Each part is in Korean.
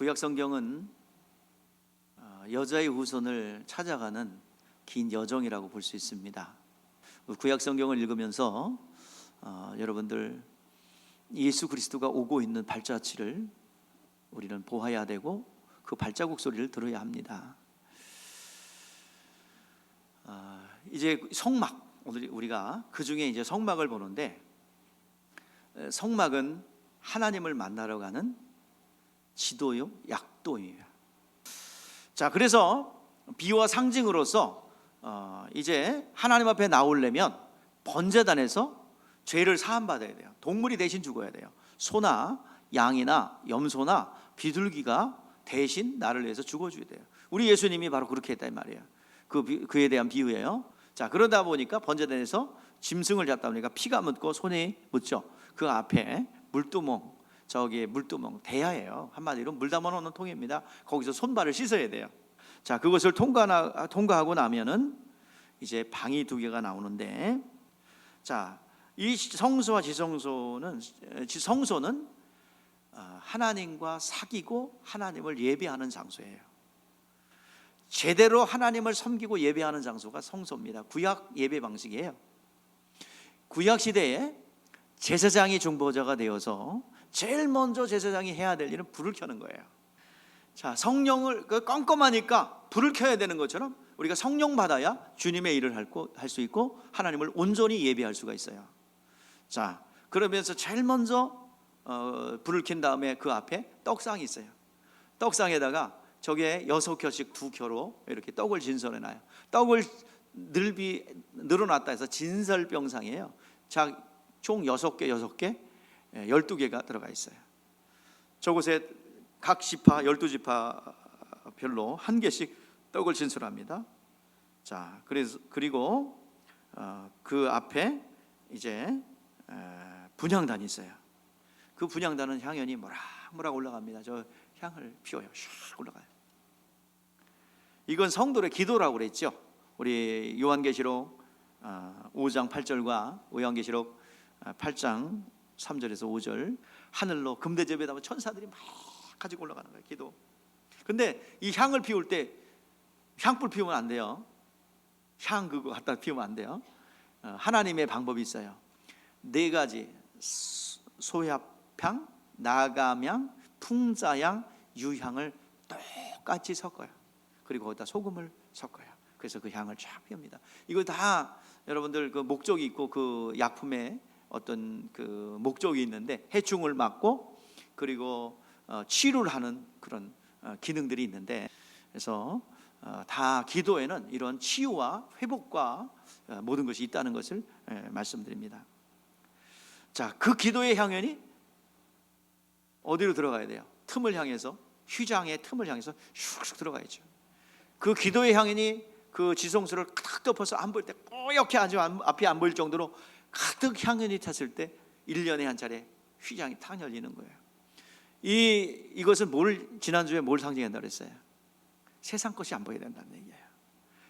구약 성경은 여자의 후손을 찾아가는 긴 여정이라고 볼 수 있습니다. 구약 성경을 읽으면서 여러분들 예수 그리스도가 오고 있는 발자취를 우리는 보아야 되고 그 발자국 소리를 들어야 합니다. 이제 성막, 오늘 우리가 그 중에 이제 성막을 보는데, 성막은 하나님을 만나러 가는 지도요, 약도예요. 자, 그래서 비유와 상징으로서 이제 하나님 앞에 나오려면 번제단에서 죄를 사함받아야 돼요. 동물이 대신 죽어야 돼요. 소나 양이나 염소나 비둘기가 대신 나를 위해서 죽어줘야 돼요. 우리 예수님이 바로 그렇게 했다 이 말이에요. 그에 대한 비유예요. 자, 그러다 보니까 번제단에서 짐승을 잡다 보니까 피가 묻고 손이 묻죠. 그 앞에 물두멍, 저기 물두멍 대야예요. 한마디로 물 담아놓는 통입니다. 거기서 손발을 씻어야 돼요. 자, 그것을 통과하고 나면은 이제 방이 두 개가 나오는데, 자, 이 성소와 성소는 하나님과 사귀고 하나님을 예배하는 장소예요. 제대로 하나님을 섬기고 예배하는 장소가 성소입니다. 구약 예배 방식이에요. 구약 시대에 제사장이 중보자가 되어서 제일 먼저 제사장이 해야 될 일은 불을 켜는 거예요. 자, 성령을 껌껌하니까 불을 켜야 되는 것처럼 우리가 성령 받아야 주님의 일을 할 수 있고 하나님을 온전히 예배할 수가 있어요. 자, 그러면서 제일 먼저 불을 켠 다음에 그 앞에 떡상이 있어요. 떡상에다가 저게 6켜씩 2켜로 이렇게 떡을 진설해놔요. 떡을 늘어놨다 해서 진설병상이에요. 자, 총 6개 12개가 들어가 있어요. 저곳에 각 지파 12지파별로 한 개씩 떡을 진설합니다. 자, 그리고 그 앞에 이제 분향단이 있어요. 그 분향단은 향연이 모락모락 올라갑니다. 저 향을 피워요. 샥 올라가요. 이건 성도의 기도라고 그랬죠. 우리 요한계시록 5장 8절과 요한계시록 8장 3절에서 5절, 하늘로 금대접에다가 천사들이 막 가지고 올라가는 거예요. 기도. 근데 이 향을 피울 때 향불 피우면 안 돼요. 향 그거 갖다 피우면 안 돼요. 하나님의 방법이 있어요. 4가지: 소합향, 나감향, 풍자향, 유향을 똑같이 섞어요. 그리고 거기다 소금을 섞어요. 그래서 그 향을 쫙 피웁니다. 이거 다 여러분들 그 목적이 있고 그 약품에 어떤 그 목적이 있는데, 해충을 막고 그리고 치료를 하는 그런 기능들이 있는데, 그래서 다 기도에는 이런 치유와 회복과 모든 것이 있다는 것을 말씀드립니다. 자, 그 기도의 향연이 어디로 들어가야 돼요? 틈을 향해서, 휘장의 틈을 향해서 슉슉 들어가야죠. 그 기도의 향연이 그 지성소를 가득 덮어서 안 보일 때 뽀얗게 아주 앞이 안 보일 정도로 가득 향연이 탔을 때 1년에 한 차례 휘장이 탁 열리는 거예요. 이것은 지난주에 뭘 상징한다고 그랬어요? 세상 것이 안 보여야 된다는 얘기예요.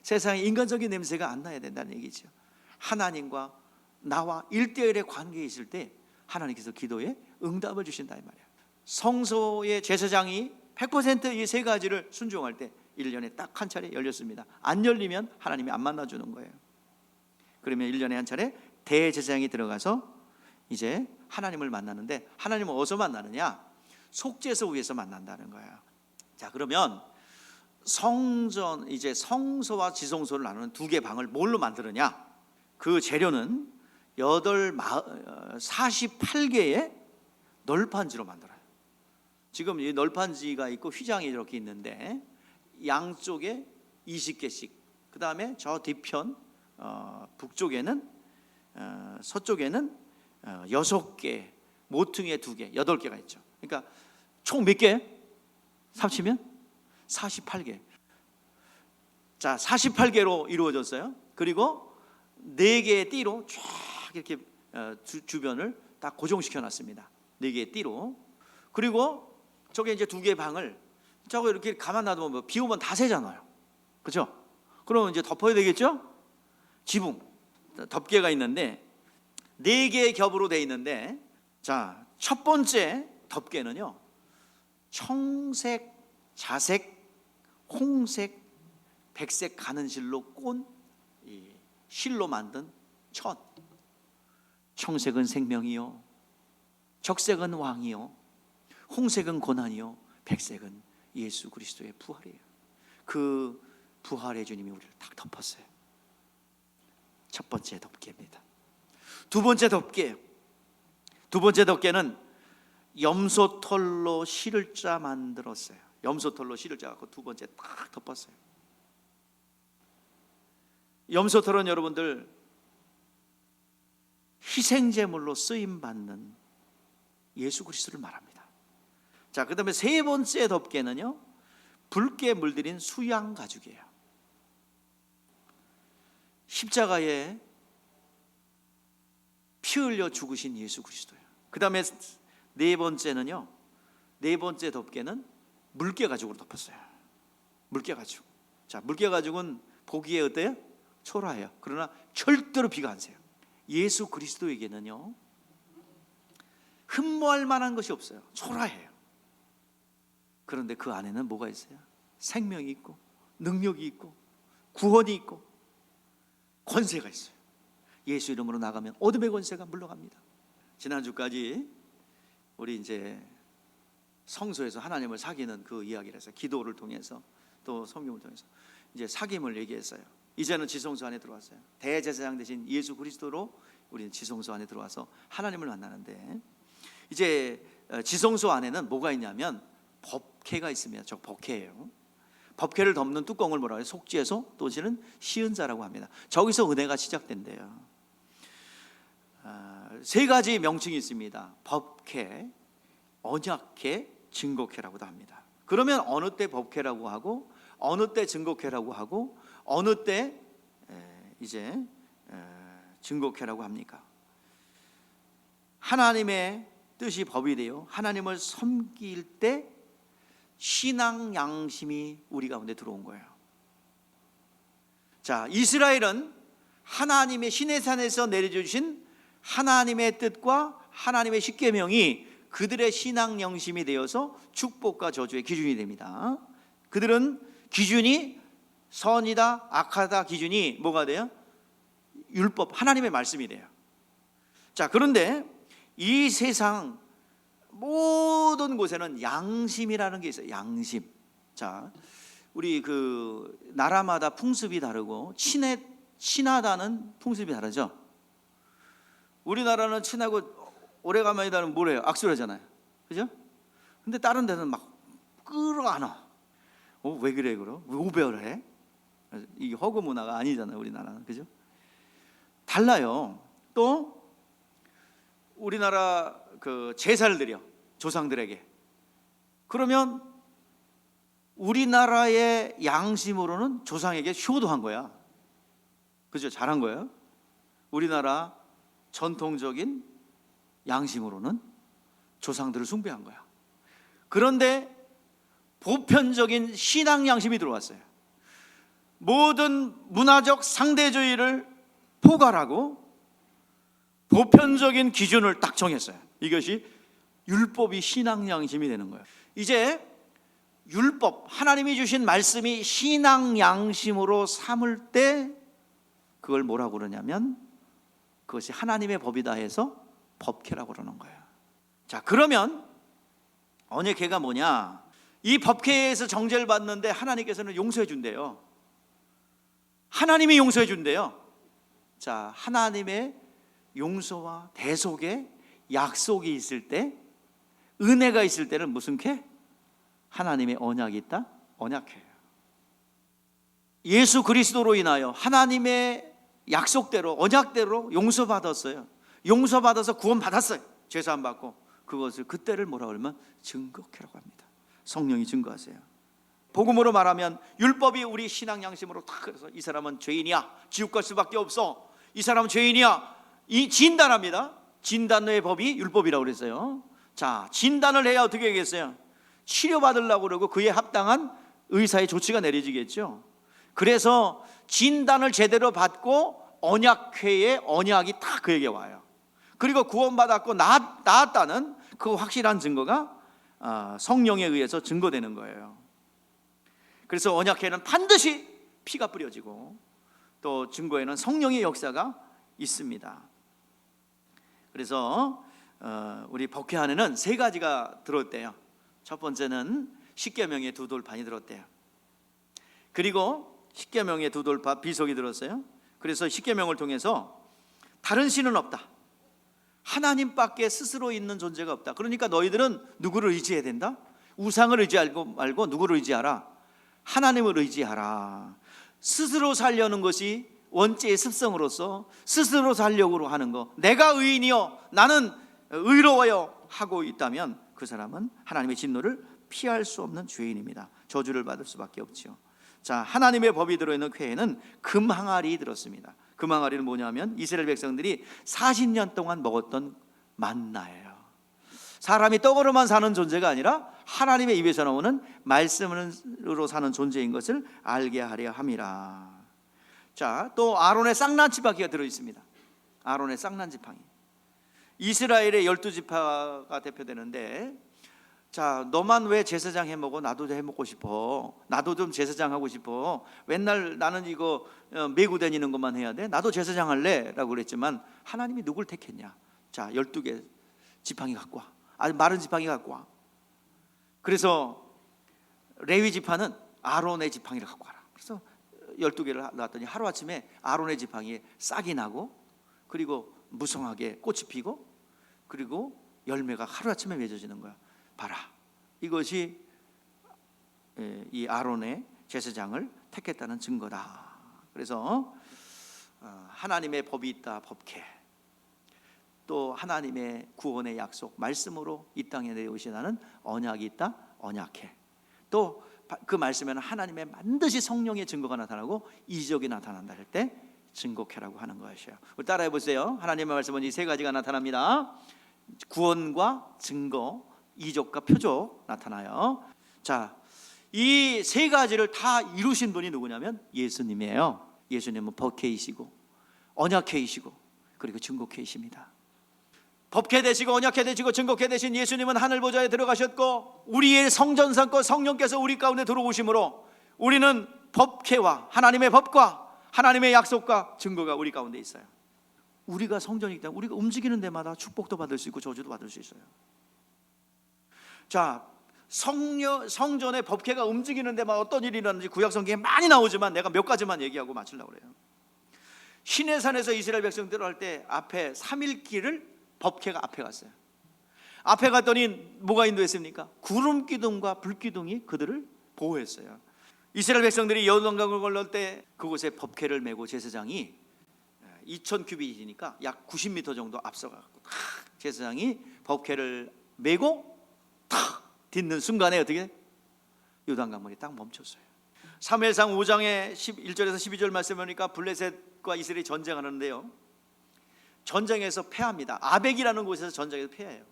세상에 인간적인 냄새가 안 나야 된다는 얘기죠. 하나님과 나와 1대1의 관계에 있을 때 하나님께서 기도에 응답을 주신다 이 말이에요. 성소의 제사장이 100% 이 3가지를 순종할 때 1년에 딱 한 차례 열렸습니다. 안 열리면 하나님이 안 만나주는 거예요. 그러면 1년에 한 차례 대제사장이 들어가서 이제 하나님을 만나는데, 하나님은 어디서 만나느냐? 속죄소 위에서 만난다는 거예요. 자, 그러면 성전, 이제 성소와 지성소를 나누는 2개 방을 뭘로 만드느냐? 그 재료는 48개의 널판지로 만들어요. 지금 이 널판지가 있고 휘장이 이렇게 있는데, 양쪽에 20개씩, 그 다음에 저 뒤편 북쪽에는 서쪽에는 6개, 모퉁이에 2개, 8개가 있죠. 그러니까 총 몇 개? 합치면 48개. 자, 48개로 이루어졌어요. 그리고 4개의 띠로 쫙 이렇게 주변을 딱 고정시켜 놨습니다. 4개의 띠로. 그리고 저게 이제 2개의 방을 저거 이렇게 가만 놔두면 비 오면 다 새잖아요. 그렇죠? 그러면 이제 덮어야 되겠죠? 지붕 덮개가 있는데 4개의 겹으로 돼 있는데, 자, 첫 번째 덮개는요 청색, 자색, 홍색, 백색 가는 실로 꼰 이 실로 만든 천. 청색은 생명이요, 적색은 왕이요, 홍색은 고난이요, 백색은 예수 그리스도의 부활이에요. 그 부활의 주님이 우리를 딱 덮었어요. 첫 번째 덮개입니다. 두 번째 덮개는 염소털로 실을 짜 만들었어요. 염소털로 실을 짜갖고 두 번째 딱 덮었어요. 염소털은 여러분들 희생제물로 쓰임받는 예수 그리스도를 말합니다. 자, 그 다음에 세 번째 덮개는요, 붉게 물들인 수양 가죽이에요. 십자가에 피 흘려 죽으신 예수 그리스도예요. 그 다음에 네 번째 덮개는 물개 가죽으로 덮었어요. 물개 가죽. 자, 물개 가죽은 보기에 어때요? 초라해요. 그러나 절대로 비가 안 새요. 예수 그리스도에게는요, 흠모할 만한 것이 없어요. 초라해요. 그런데 그 안에는 뭐가 있어요? 생명이 있고, 능력이 있고, 구원이 있고, 권세가 있어요. 예수 이름으로 나가면 어둠의 권세가 물러갑니다. 지난주까지 우리 이제 성소에서 하나님을 사귀는 그 이야기를 해서 기도를 통해서 또 성경을 통해서 이제 사귐을 얘기했어요. 이제는 지성소 안에 들어왔어요. 대제사장 되신 예수 그리스도로 우리는 지성소 안에 들어와서 하나님을 만나는데, 이제 지성소 안에는 뭐가 있냐면 법궤가 있습니다. 저 법궤예요. 법궤를 덮는 뚜껑을 뭐라고 해요? 속죄소 또는 시은자라고 합니다. 저기서 은혜가 시작된대요. 세 가지 명칭이 있습니다. 법궤, 언약궤, 증거궤라고도 합니다. 그러면 어느 때 법궤라고 하고, 어느 때 증거궤라고 하고, 어느 때 이제 증거궤라고 합니까? 하나님의 뜻이 법이 되어 하나님을 섬길 때 신앙 양심이 우리 가운데 들어온 거예요. 자, 이스라엘은 하나님의 시내산에서 내려주신 하나님의 뜻과 하나님의 십계명이 그들의 신앙 양심이 되어서 축복과 저주의 기준이 됩니다. 그들은 기준이 선이다 악하다 기준이 뭐가 돼요? 율법, 하나님의 말씀이 돼요. 자, 그런데 이 세상 모든 곳에는 양심이라는 게 있어요. 양심. 자, 우리 그 나라마다 풍습이 다르고 친하다는 풍습이 다르죠. 우리나라는 친하고 오래간만이다는 뭐래요? 악수를 하잖아요. 그죠? 근데 다른 데는 막 끌어안아. 왜 그래 그럼? 왜 오배를 해? 이게 허구 문화가 아니잖아요, 우리나라는. 그죠? 달라요. 또 우리나라 그 제사를 드려 조상들에게. 그러면 우리나라의 양심으로는 조상에게 효도한 거야. 그죠? 잘한 거예요. 우리나라 전통적인 양심으로는 조상들을 숭배한 거야. 그런데 보편적인 신앙 양심이 들어왔어요. 모든 문화적 상대주의를 포괄하고 보편적인 기준을 딱 정했어요. 이것이 율법이 신앙 양심이 되는 거예요. 이제 율법, 하나님이 주신 말씀이 신앙 양심으로 삼을 때 그걸 뭐라고 그러냐면 그것이 하나님의 법이다 해서 법궤라고 그러는 거예요. 자, 그러면 언약궤가 뭐냐? 이 법궤에서 정죄를 받는데 하나님께서는 용서해 준대요. 하나님이 용서해 준대요. 자, 하나님의 용서와 대속의 약속이 있을 때, 은혜가 있을 때는 무슨 궤? 하나님의 언약이 있다? 언약궤예요. 예수 그리스도로 인하여 하나님의 약속대로 언약대로 용서받았어요. 용서받아서 구원받았어요. 죄사함 받고. 그것을 그때를 뭐라 그러면 증거궤라고 합니다. 성령이 증거하세요. 복음으로 말하면 율법이 우리 신앙 양심으로 딱 그래서 이 사람은 죄인이야, 지옥 갈 수밖에 없어, 이 사람은 죄인이야, 이 진단합니다. 진단의 법이 율법이라고 그랬어요. 자, 진단을 해야 어떻게 하겠어요? 치료받으려고 그러고 그에 합당한 의사의 조치가 내려지겠죠. 그래서 진단을 제대로 받고 언약궤의 언약이 딱 그에게 와요. 그리고 구원받았고 나았다는 그 확실한 증거가 성령에 의해서 증거되는 거예요. 그래서 언약회는 반드시 피가 뿌려지고 또 증거에는 성령의 역사가 있습니다. 그래서 우리 법회 안에는 세 가지가 들었대요. 첫 번째는 십계명의 두 돌판이 들었대요. 그리고 십계명의 두 돌판 비석이 들었어요. 그래서 십계명을 통해서 다른 신은 없다, 하나님밖에 스스로 있는 존재가 없다. 그러니까 너희들은 누구를 의지해야 된다? 우상을 의지하지 말고 누구를 의지하라? 하나님을 의지하라. 스스로 살려는 것이 원죄의 습성으로서 스스로 살려고 하는 거, 내가 의인이요 나는 의로워요 하고 있다면 그 사람은 하나님의 진노를 피할 수 없는 죄인입니다. 저주를 받을 수밖에 없지요. 자, 하나님의 법이 들어있는 궤에는 금항아리 들었습니다. 금항아리는 뭐냐면 이스라엘 백성들이 40년 동안 먹었던 만나예요. 사람이 떡으로만 사는 존재가 아니라 하나님의 입에서 나오는 말씀으로 사는 존재인 것을 알게 하려 함이라. 자, 또 아론의 쌍난지팡이가 들어있습니다. 아론의 쌍난지팡이. 이스라엘의 12지파가 대표되는데, 자, 너만 왜 제사장 해먹어? 나도 해먹고 싶어. 나도 좀 제사장 하고 싶어. 맨날 나는 이거 메고 다니는 것만 해야 돼? 나도 제사장 할래? 라고 그랬지만 하나님이 누굴 택했냐? 자, 12개 지팡이 갖고 와. 아주 마른 지팡이 갖고 와. 그래서 레위 지파는 아론의 지팡이를 갖고 와라. 그래서 12개를 놨더니 하루아침에 아론의 지팡이에 싹이 나고, 그리고 무성하게 꽃이 피고, 그리고 열매가 하루아침에 맺어지는 거야. 봐라, 이것이 이 아론의 제사장을 택했다는 증거다. 그래서 하나님의 법이 있다, 법계. 또 하나님의 구원의 약속, 말씀으로 이 땅에 내오시다는 언약이 있다, 언약해. 또 그 말씀에는 하나님의 반드시 성령의 증거가 나타나고 이적이 나타난다 할 때 증거케라고 하는 것이에요. 우리 따라해 보세요. 하나님의 말씀은 이 세 가지가 나타납니다. 구원과 증거, 이적과 표적 나타나요. 자, 이 세 가지를 다 이루신 분이 누구냐면 예수님이에요. 예수님은 법계이시고 언약계이시고 그리고 증거계이십니다. 법계 되시고 언약계 되시고 증거계 되신 예수님은 하늘 보좌에 들어가셨고 우리의 성전 삼고 성령께서 우리 가운데 들어오심으로 우리는 법계와 하나님의 법과 하나님의 약속과 증거가 우리 가운데 있어요. 우리가 성전이기 때문에 우리가 움직이는 데마다 축복도 받을 수 있고 저주도 받을 수 있어요. 자, 성전의 법계가 움직이는 데마다 어떤 일이 일어나는지 구약 성경에 많이 나오지만 내가 몇 가지만 얘기하고 마치려고 그래요. 시내산에서 이스라엘 백성들 할 때 앞에 3일길을 법계가 앞에 갔어요. 앞에 갔더니 뭐가 인도했습니까? 구름 기둥과 불 기둥이 그들을 보호했어요. 이스라엘 백성들이 여호단강을 건널 때 그곳에 법궤를 메고 제사장이 2000규빗이니까 약 90m 정도 앞서가고 제사장이 법궤를 메고 탁 딛는 순간에 어떻게 요단강물이 딱 멈췄어요. 사무엘상 5장의 1절에서 12절 말씀을 보니까 블레셋과 이스라엘이 전쟁하는데요, 전쟁에서 패합니다. 아벡이라는 곳에서 전쟁에서 패해요.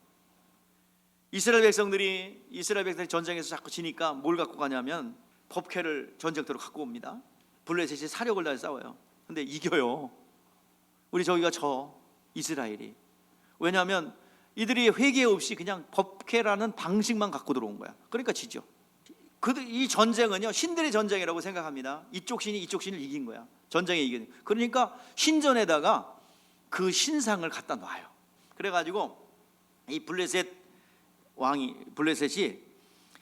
이스라엘 백성들이 전쟁에서 자꾸 지니까 뭘 갖고 가냐면 법궤를 전쟁터로 갖고 옵니다. 블레셋이 사력을 다해 싸워요. 근데 이겨요. 우리 저기가 이스라엘이. 왜냐하면 이들이 회개 없이 그냥 법궤라는 방식만 갖고 들어온 거야. 그러니까 지죠. 이 전쟁은요 신들의 전쟁이라고 생각합니다. 이쪽 신이 이쪽 신을 이긴 거야. 전쟁에 이긴. 그러니까 신전에다가 그 신상을 갖다 놔요. 그래가지고 이 블레셋이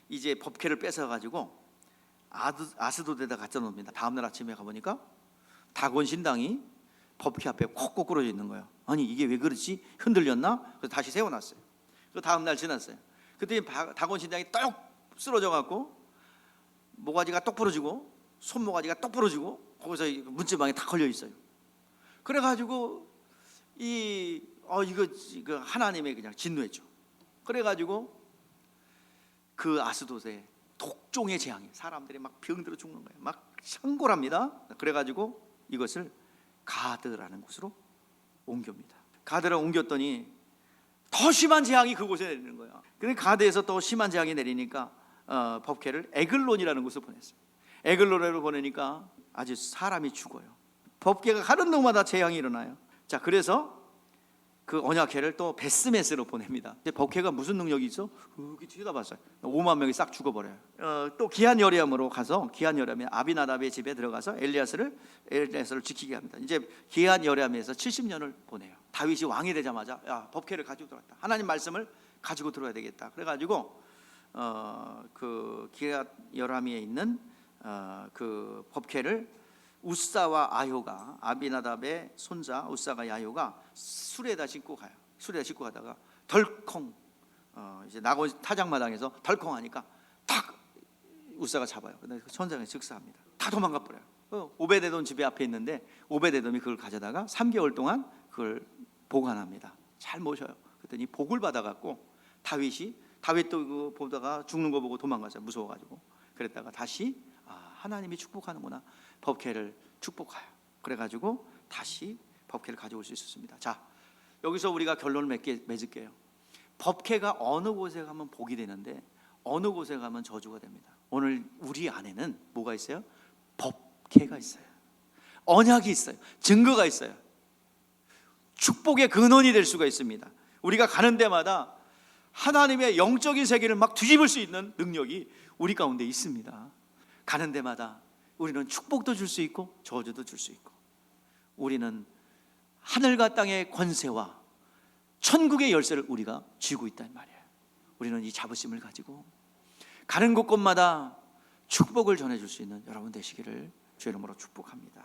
이제 법궤를 뺏어가지고 아스돗에다 갖다 놓습니다. 다음날 아침에 가보니까 다곤 신당이 법궤 앞에 콕 꼬꾸러져 있는 거예요. 아니 이게 왜 그렇지? 흔들렸나? 그래서 다시 세워놨어요. 그 다음날 지났어요. 그때 다곤 신당이 똑 쓰러져 갖고 모가지가 똑 부러지고 손모가지가 똑 부러지고 거기서 문지방에 다 걸려 있어요. 그래가지고 이거 하나님의 그냥 진노했죠. 그래가지고 그 아스돗에 독종의 재앙이, 사람들이 막 병들어 죽는 거예요. 막 상골합니다. 그래가지고 이것을 가드라는 곳으로 옮깁니다. 가드를 옮겼더니 더 심한 재앙이 그곳에 내리는 거예요. 근데 가드에서 또 심한 재앙이 내리니까 법궤를 에글론이라는 곳을 보냈어요. 에글론으로 보내니까 아주 사람이 죽어요. 법궤가 가는 동마다 재앙이 일어나요. 자, 그래서 그 언약궤를 또 베스메스로 보냅니다. 이제 법궤가 무슨 능력이 있어? 여기 쳐다봤어요. 5만 명이 싹 죽어버려요. 또 기한 여리암으로 가서 기한 여리암에 아비나답의 집에 들어가서 엘리야스를 지키게 합니다. 이제 기한 여리암에서 70년을 보내요. 다윗이 왕이 되자마자 야, 법궤를 가지고 들어왔다. 하나님 말씀을 가지고 들어야 되겠다. 그래가지고 그 기한 여리암에 있는 그 법궤를 우사와 아효가, 아비나답의 손자 우사가 야효가 수레에다 싣고 가요. 수레에다 싣고 가다가 덜컹 이제 나고 타작마당에서 덜컹 하니까 탁 우사가 잡아요. 근데 천장에 즉사합니다. 다 도망가 버려요. 오베데돔 집에 앞에 있는데 오베데돔이 그걸 가져다가 3개월 동안 그걸 보관합니다. 잘 모셔요. 그랬더니 복을 받아갖고 다윗도 그 보다가 죽는 거 보고 도망가서 무서워가지고 그랬다가 다시 하나님이 축복하는구나. 법궤를 축복해요. 그래가지고 다시 법궤를 가져올 수 있었습니다. 자, 여기서 우리가 결론을 맺을게요. 법궤가 어느 곳에 가면 복이 되는데 어느 곳에 가면 저주가 됩니다. 오늘 우리 안에는 뭐가 있어요? 법궤가 있어요. 언약이 있어요. 증거가 있어요. 축복의 근원이 될 수가 있습니다. 우리가 가는 데마다 하나님의 영적인 세계를 막 뒤집을 수 있는 능력이 우리 가운데 있습니다. 가는 데마다 우리는 축복도 줄 수 있고 저주도 줄 수 있고, 우리는 하늘과 땅의 권세와 천국의 열쇠를 우리가 쥐고 있단 말이에요. 우리는 이 자부심을 가지고 가는 곳곳마다 축복을 전해줄 수 있는 여러분 되시기를 주의 이름으로 축복합니다.